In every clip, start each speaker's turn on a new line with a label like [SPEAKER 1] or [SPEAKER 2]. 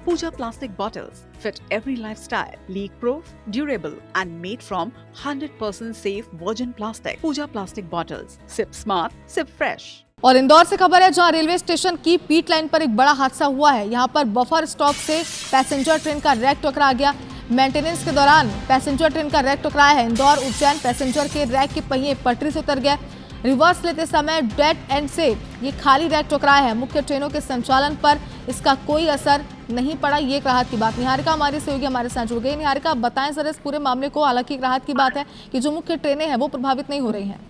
[SPEAKER 1] Pooja plastic bottles fit every lifestyle, leak-proof, durable and made from 100% safe virgin plastic. Pooja plastic bottles. Sip smart, sip fresh.
[SPEAKER 2] और इंदौर से खबर है, जहां railway station की पीट line पर एक बड़ा हादसा हुआ है। यहां पर बफर स्टॉप से पैसेंजर ट्रेन का रैक टकरा गया। मेंटेनेंस के दौरान पैसेंजर ट्रेन का रैक टकराया है। इंदौर उज्जैन पैसेंजर के रैक के पहिए पटरी से उतर गए। रिवर्स लेते समय डेड एंड से ये खाली रैक टकराया है। मुख्य ट्रेनों के संचालन पर इसका कोई असर नहीं पड़ा, ये एक राहत की बात। निहारिका हमारी सहयोगी हमारे साथ जुड़ गई। निहारिका, बताएं जरा इस पूरे मामले को। हालांकि एक राहत की बात है कि जो मुख्य ट्रेनें हैं वो प्रभावित नहीं हो रही हैं।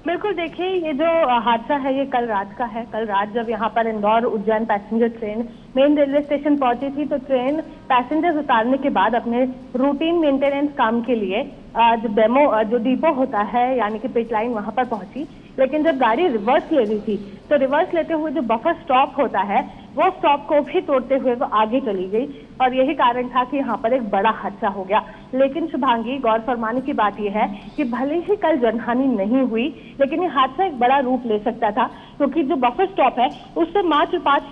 [SPEAKER 3] बिल्कुल, देखिए ये जो हादसा है ये कल रात का है। कल रात जब यहाँ पर Indore Ujjain passenger train main railway station पहुंची थी तो ट्रेन पैसेंजर्स उतारने के बाद अपने रूटीन मेंटेनेंस काम के लिए जो डिपो होता है यानी कि पिट लाइन वहां पर पहुंची। लेकिन जब गाड़ी रिवर्स ले रही थी तो रिवर्स लेते हुए जो बफर स्टॉप होता है वो स्टॉप को भी तोड़ते हुए वो आगे चली गई और यही कारण था कि यहाँ पर एक बड़ा हादसा हो गया। लेकिन शुभांगी, गौर फरमाने की बात यह है कि भले ही कल जनहानि नहीं हुई लेकिन ये हादसा एक बड़ा रूप ले सकता था, क्योंकि जो बफर स्टॉप है उससे मात्र 5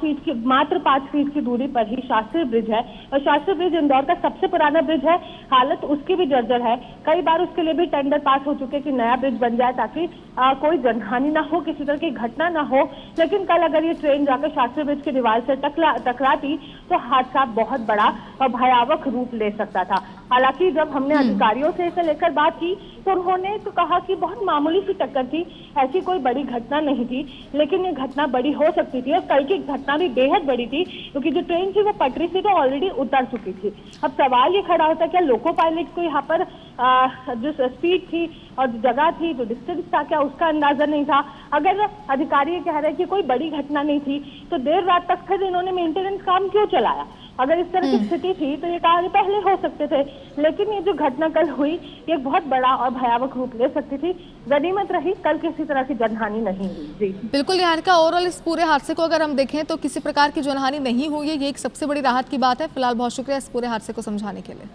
[SPEAKER 3] फीट की दूरी पर ही शास्त्री ब्रिज है और शास्त्री ब्रिज इंदौर का सबसे पुराना ब्रिज है। हालत उसकी भी जर्जर है। कई बार उसके लिए भी टेंडर पास हो चुके कि नया ब्रिज बन जाए ताकि कोई जनहानि ना हो, किसी तरह की घटना ना हो। लेकिन कल अगर ये ट्रेन जाकर शास्त्री ब्रिज की दीवार से टकराती तो हादसा बहुत बड़ा और भयावह रूप ले सकता था। हालांकि जब हमने अधिकारियों से इसे लेकर बात की तो उन्होंने तो कहा कि बहुत मामूली सी टक्कर थी, ऐसी कोई बड़ी घटना नहीं थी। लेकिन ये घटना बड़ी हो सकती थी और कल की घटना भी बेहद बड़ी थी, क्योंकि जो ट्रेन थी वो पटरी से तो ऑलरेडी उतर चुकी थी। अब सवाल ये खड़ा होता है क्या लोको पायलट को यहाँ पर जो स्पीड थी और जगह थी, जो डिस्टेंस था, क्या उसका अंदाजा नहीं था? अगर अधिकारी कह रहे हैं कि कोई बड़ी घटना नहीं थी तो देर रात तक फिर इन्होंने मेंटेनेंस काम क्यों चलाया? अगर इस तरह की स्थिति थी तो ये कार्य पहले हो सकते थे। लेकिन ये जो घटना कल हुई ये बहुत बड़ा और भयावह रूप ले सकती थी। गनीमत रही कल किसी तरह की जनहानि नहीं हुई। जी
[SPEAKER 2] बिल्कुल निहारिका, ओवरऑल इस पूरे हादसे को अगर हम देखें तो किसी प्रकार की जनहानि नहीं हुई है, ये एक सबसे बड़ी राहत की बात है। फिलहाल बहुत शुक्रिया इस पूरे हादसे को समझाने के लिए।